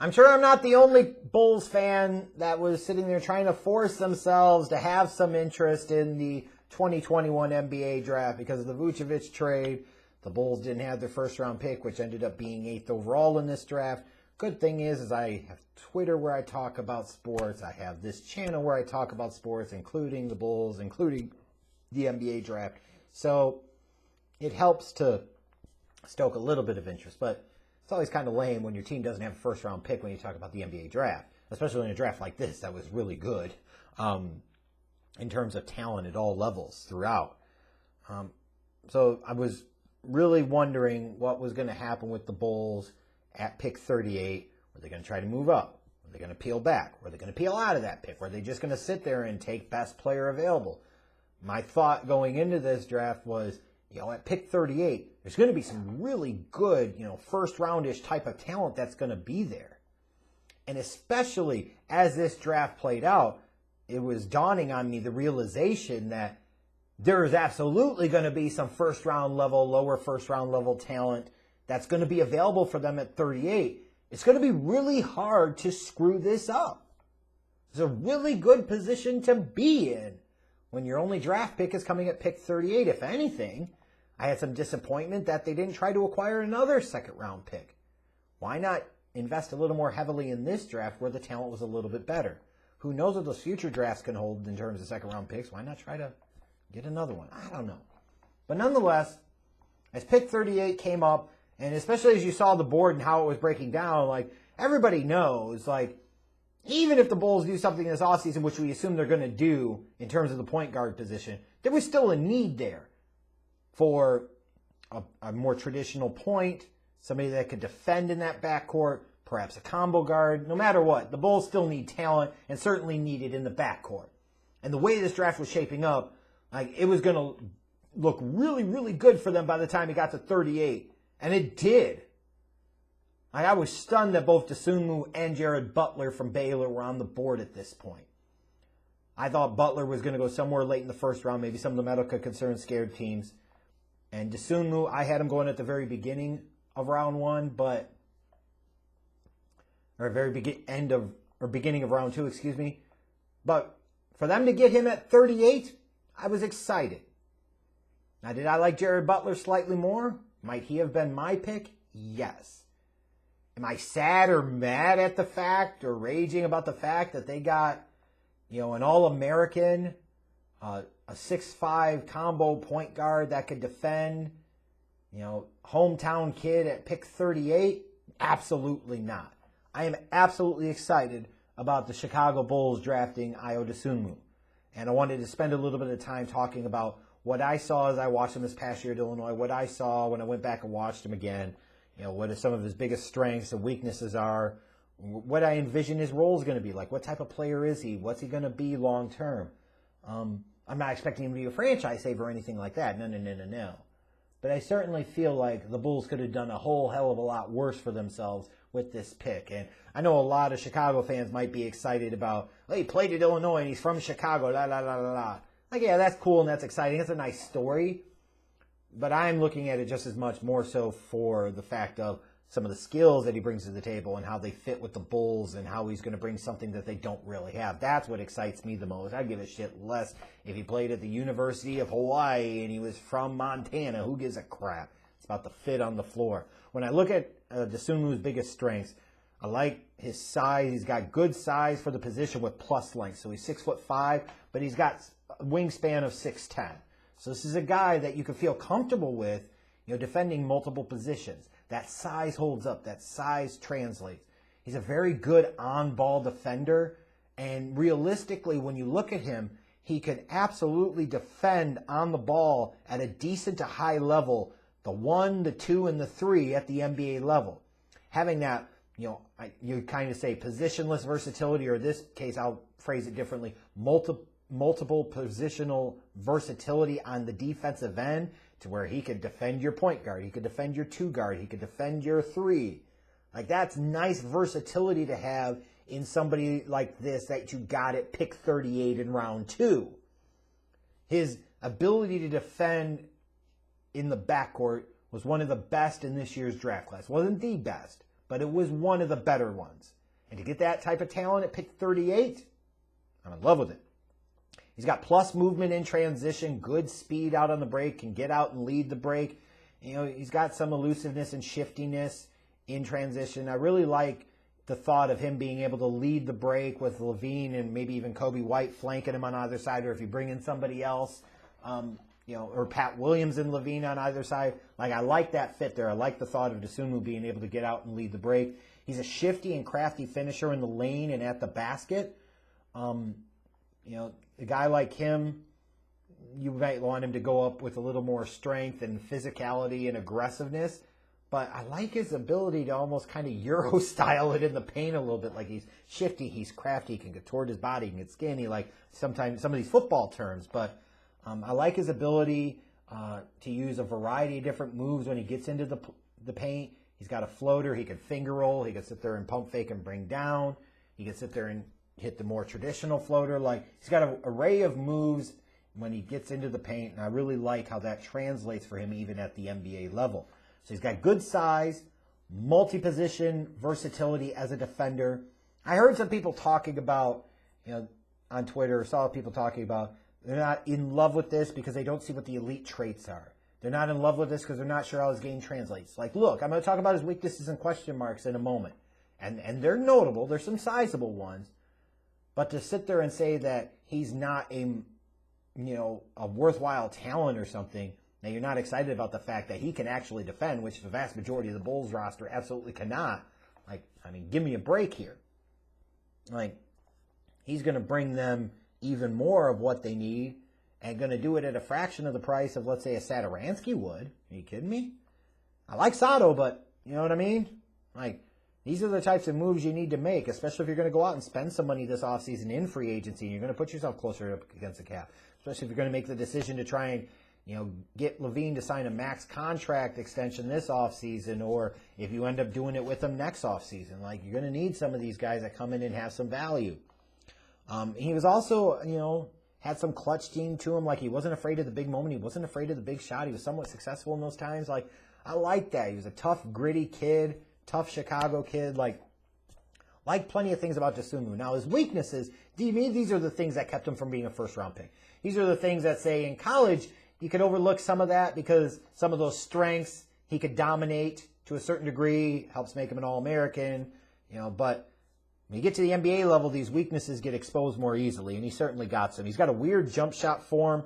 I'm sure I'm not the only Bulls fan that was sitting there trying to force themselves to have some interest in the 2021 NBA draft because of the Vucevic trade. The Bulls didn't have their first round pick, which ended up being 8th overall in this draft. Good thing is I have Twitter where I talk about sports. I have this channel where I talk about sports, including the Bulls, including the NBA draft. So it helps to stoke a little bit of interest, but it's always kind of lame when your team doesn't have a first-round pick when you talk about the NBA draft, especially in a draft like this that was really good in terms of talent at all levels throughout. So I was really wondering what was going to happen with the Bulls at pick 38. Were they going to try to move up? Were they going to peel back? Were they going to peel out of that pick? Were they just going to sit there and take best player available? My thought going into this draft was, at pick 38, there's going to be some really good, first roundish type of talent that's going to be there. And especially as this draft played out, it was dawning on me the realization that there is absolutely going to be some first round level, lower first round level talent that's going to be available for them at 38. It's going to be really hard to screw this up. It's a really good position to be in when your only draft pick is coming at pick 38. If anything, I had some disappointment that they didn't try to acquire another second-round pick. Why not invest a little more heavily in this draft where the talent was a little bit better? Who knows what those future drafts can hold in terms of second-round picks? Why not try to get another one? I don't know. But nonetheless, as pick 38 came up, and especially as you saw the board and how it was breaking down, everybody knows, even if the Bulls do something this offseason, which we assume they're going to do in terms of the point guard position, there was still a need there for a more traditional point, somebody that could defend in that backcourt, perhaps a combo guard. No matter what, the Bulls still need talent and certainly need it in the backcourt. And the way this draft was shaping up, it was going to look really, really good for them by the time it got to 38. And it did. I was stunned that both Dosunmu and Jared Butler from Baylor were on the board at this point. I thought Butler was going to go somewhere late in the first round, maybe some of the medical concerns scared teams. And Dosunmu, I had him going at the very beginning of round one, beginning of round two, excuse me. But for them to get him at 38, I was excited. Now, did I like Jared Butler slightly more? Might he have been my pick? Yes. Am I sad or mad at the fact or raging about the fact that they got, an All-American, a 6'5" combo point guard that could defend, hometown kid at pick 38? Absolutely not. I am absolutely excited about the Chicago Bulls drafting Ayo Dosunmu. And I wanted to spend a little bit of time talking about what I saw as I watched him this past year at Illinois, what I saw when I went back and watched him again, what some of his biggest strengths and weaknesses are, what I envision his role is going to be like, what type of player is he, what's he going to be long term. I'm not expecting him to be a franchise saver or anything like that. No. But I certainly feel like the Bulls could have done a whole hell of a lot worse for themselves with this pick. And I know a lot of Chicago fans might be excited about, he played at Illinois and he's from Chicago, la la la la la. Yeah, that's cool and that's exciting. It's a nice story. But I'm looking at it just as much more so for the fact of some of the skills that he brings to the table and how they fit with the Bulls and how he's going to bring something that they don't really have. That's what excites me the most. I'd give a shit less if he played at the University of Hawaii and he was from Montana. Who gives a crap? It's about the fit on the floor. When I look at Dosunmu's biggest strengths, I like his size. He's got good size for the position with plus length. So he's 6'5", but he's got a wingspan of 6'10". So this is a guy that you can feel comfortable with, defending multiple positions. That size holds up. That size translates. He's a very good on-ball defender. And realistically, when you look at him, he can absolutely defend on the ball at a decent to high level, the 1, the 2, and the 3 at the NBA level. Having that, you kind of say positionless versatility, or in this case, I'll phrase it differently, multiple positional versatility on the defensive end to where he could defend your point guard, he could defend your 2 guard, he could defend your 3. That's nice versatility to have in somebody like this that you got at pick 38 in round 2. His ability to defend in the backcourt was one of the best in this year's draft class. Wasn't the best, but it was one of the better ones. And to get that type of talent at pick 38, I'm in love with it. He's got plus movement in transition, good speed out on the break, can get out and lead the break. You know, he's got some elusiveness and shiftiness in transition. I really like the thought of him being able to lead the break with Levine and maybe even Kobe White flanking him on either side, or if you bring in somebody else, you know, or Pat Williams and Levine on either side. Like, I like that fit there. I like the thought of Dosunmu being able to get out and lead the break. He's a shifty and crafty finisher in the lane and at the basket. You know, a guy like him, you might want him to go up with a little more strength and physicality and aggressiveness. But I like his ability to almost kind of Euro style it in the paint a little bit. Like, he's shifty, he's crafty, he can contort his body, he can get skinny, like sometimes some of these football terms. But I like his ability to use a variety of different moves when he gets into the paint. He's got a floater, he can finger roll, he can sit there and pump fake and bring down. He can sit there and hit the more traditional floater. Like, he's got an array of moves when he gets into the paint, and I really like how that translates for him even at the NBA level. So he's got good size, multi-position versatility as a defender. I heard some people talking about, you know, on Twitter, saw people talking about they're not in love with this because they don't see what the elite traits are. They're not in love with this because they're not sure how his game translates. Like, look, I'm going to talk about his weaknesses and question marks in a moment. And they're notable. There's some sizable ones. But to sit there and say that he's not a worthwhile talent or something, now you're not excited about the fact that he can actually defend, which the vast majority of the Bulls roster absolutely cannot. Like, I mean, give me a break here. Like, he's going to bring them even more of what they need and going to do it at a fraction of the price of, let's say, a Satoransky would. Are you kidding me? I like Sato, but you know what I mean? Like, these are the types of moves you need to make, especially if you're going to go out and spend some money this offseason in free agency. You're going to put yourself closer up against the cap, especially if you're going to make the decision to try and, you know, get Levine to sign a max contract extension this offseason, or if you end up doing it with him next offseason. Like, you're going to need some of these guys that come in and have some value. He was also, you know, had some clutch team to him. Like, he wasn't afraid of the big moment. He wasn't afraid of the big shot. He was somewhat successful in those times. Like, I like that. He was a tough, gritty kid, tough Chicago kid. Like plenty of things about Dosunmu. Now, his weaknesses, to me, these are the things that kept him from being a first-round pick. These are the things that, say, in college, you could overlook some of that because some of those strengths he could dominate to a certain degree, helps make him an All-American, you know, but when you get to the NBA level, these weaknesses get exposed more easily, and he certainly got some. He's got a weird jump shot form,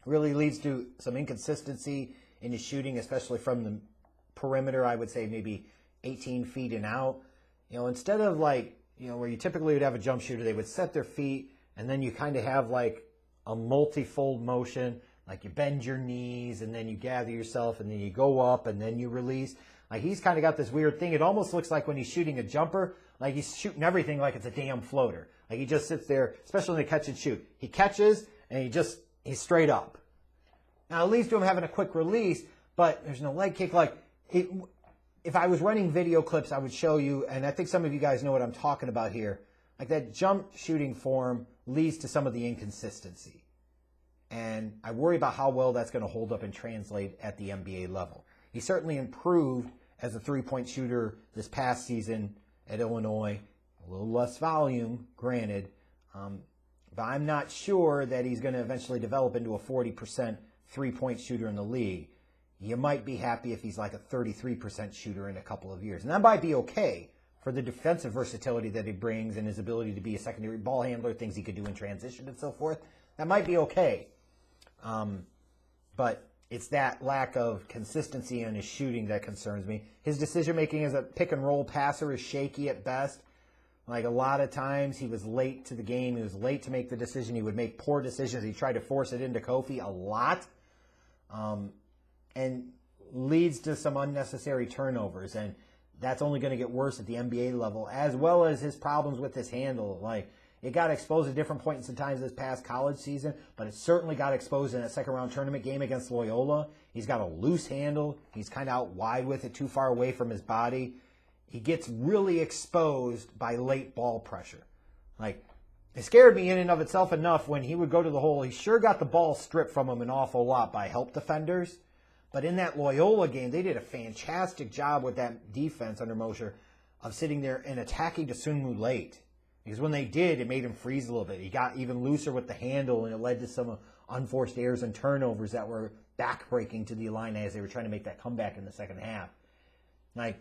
really leads to some inconsistency in his shooting, especially from the perimeter, I would say maybe 18 feet and out. You know, instead of like, you know, where you typically would have a jump shooter, they would set their feet, and then you kind of have like a multi-fold motion, like you bend your knees, and then you gather yourself, and then you go up, and then you release. Like, he's kind of got this weird thing. It almost looks like when he's shooting a jumper, like he's shooting everything like it's a damn floater. Like, he just sits there, especially in the catch and shoot. He catches, and he's straight up. Now, it leads to him having a quick release, but there's no leg kick. Like, if I was running video clips, I would show you, and I think some of you guys know what I'm talking about here. Like, that jump shooting form leads to some of the inconsistency. And I worry about how well that's going to hold up and translate at the NBA level. He certainly improved as a three-point shooter this past season at Illinois. A little less volume, granted. But I'm not sure that he's going to eventually develop into a 40% three-point shooter in the league. You might be happy if he's like a 33% shooter in a couple of years. And that might be okay for the defensive versatility that he brings and his ability to be a secondary ball handler, things he could do in transition and so forth. That might be okay. But it's that lack of consistency in his shooting that concerns me. His decision-making as a pick-and-roll passer is shaky at best. Like, a lot of times he was late to the game. He was late to make the decision. He would make poor decisions. He tried to force it into Kofi a lot. And leads to some unnecessary turnovers. And that's only going to get worse at the NBA level, as well as his problems with his handle. Like, it got exposed at different points in times this past college season, but it certainly got exposed in that second-round tournament game against Loyola. He's got a loose handle. He's kind of out wide with it, too far away from his body. He gets really exposed by late ball pressure. Like, it scared me in and of itself enough when he would go to the hole. He sure got the ball stripped from him an awful lot by help defenders. But in that Loyola game, they did a fantastic job with that defense under Mosher of sitting there and attacking Dosunmu late. Because when they did, it made him freeze a little bit. He got even looser with the handle, and it led to some unforced errors and turnovers that were backbreaking to the Illini as they were trying to make that comeback in the second half. Like,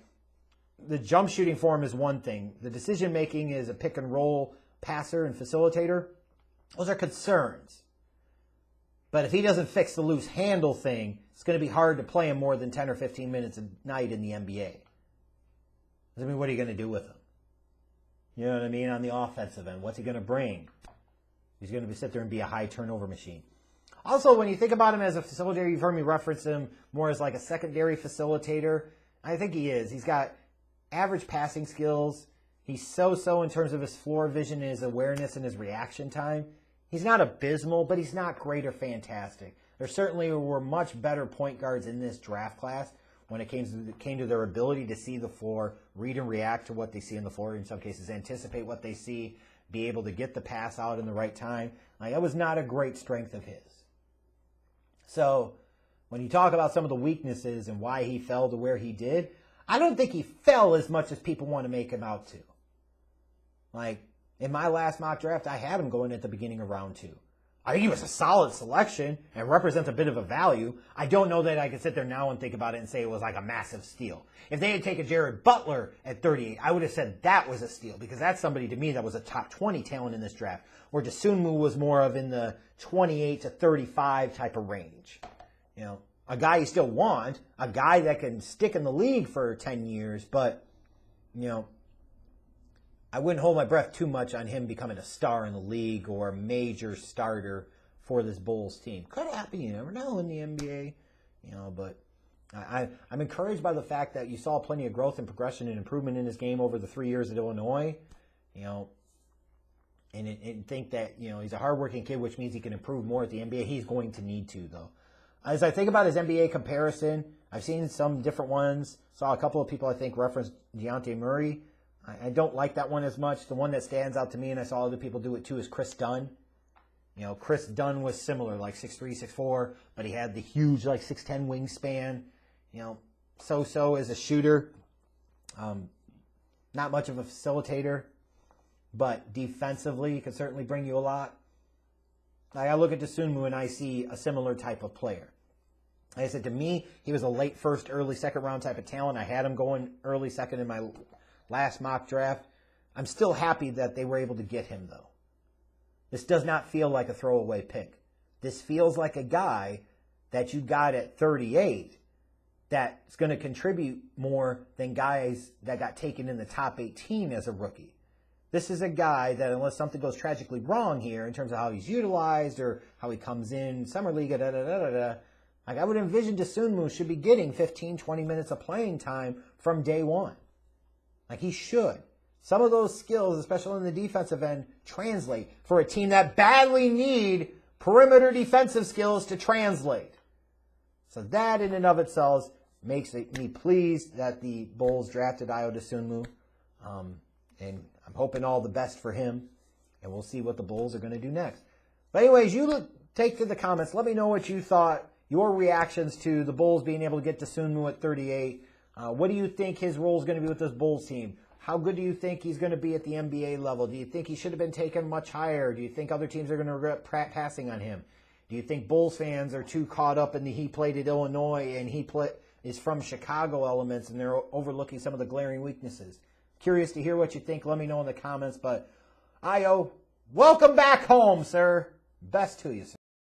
the jump shooting for him is one thing. The decision making as a pick and roll passer and facilitator, those are concerns. But if he doesn't fix the loose handle thing, it's going to be hard to play him more than 10 or 15 minutes a night in the NBA. I mean, what are you going to do with him? You know what I mean? On the offensive end, what's he going to bring? He's going to sit there and be a high turnover machine. Also, when you think about him as a facilitator, you've heard me reference him more as like a secondary facilitator. I think he is. He's got average passing skills. He's so-so in terms of his floor vision and his awareness and his reaction time. He's not abysmal, but he's not great or fantastic. There certainly were much better point guards in this draft class when it came to their ability to see the floor, read and react to what they see on the floor, in some cases anticipate what they see, be able to get the pass out in the right time. Like, that was not a great strength of his. So when you talk about some of the weaknesses and why he fell to where he did, I don't think he fell as much as people want to make him out to. Like, in my last mock draft, I had him going at the beginning of round 2. I think he was a solid selection and represents a bit of a value. I don't know that I can sit there now and think about it and say it was like a massive steal. If they had taken Jared Butler at 38, I would have said that was a steal, because that's somebody to me that was a top 20 talent in this draft, where Dosunmu was more of in the 28 to 35 type of range. You know, a guy you still want, a guy that can stick in the league for 10 years, but, you know, I wouldn't hold my breath too much on him becoming a star in the league or a major starter for this Bulls team. Could happen, you never know in the NBA, you know, but I'm encouraged by the fact that you saw plenty of growth and progression and improvement in his game over the 3 years at Illinois, you know, and think that, you know, he's a hardworking kid, which means he can improve more at the NBA. He's going to need to, though. As I think about his NBA comparison, I've seen some different ones. Saw a couple of people, I think, reference Dejounte Murray. I don't like that one as much. The one that stands out to me, and I saw other people do it too, is Chris Dunn. You know, Chris Dunn was similar, like 6'3", 6'4", but he had the huge, like, 6'10" wingspan. You know, so-so as a shooter. Not much of a facilitator, but defensively he could certainly bring you a lot. I look at Dosunmu and I see a similar type of player. Like I said, to me, he was a late first, early second round type of talent. I had him going early second in my last mock draft. I'm still happy that they were able to get him, though. This does not feel like a throwaway pick. This feels like a guy that you got at 38 that's going to contribute more than guys that got taken in the top 18 as a rookie. This is a guy that, unless something goes tragically wrong here in terms of how he's utilized or how he comes in summer league, like, I would envision Dosunmu should be getting 15, 20 minutes of playing time from day one. Like, he should. Some of those skills, especially on the defensive end, translate for a team that badly need perimeter defensive skills to translate. So that in and of itself makes me pleased that the Bulls drafted Ayo Dosunmu. And I'm hoping all the best for him. And we'll see what the Bulls are going to do next. But anyways, take to the comments. Let me know what you thought, your reactions to the Bulls being able to get Dosunmu at 38. What do you think his role is going to be with this Bulls team? How good do you think he's going to be at the NBA level? Do you think he should have been taken much higher? Do you think other teams are going to regret passing on him? Do you think Bulls fans are too caught up in he played at Illinois and is from Chicago elements and they're overlooking some of the glaring weaknesses? Curious to hear what you think. Let me know in the comments. But Ayo, welcome back home, sir. Best to you, sir.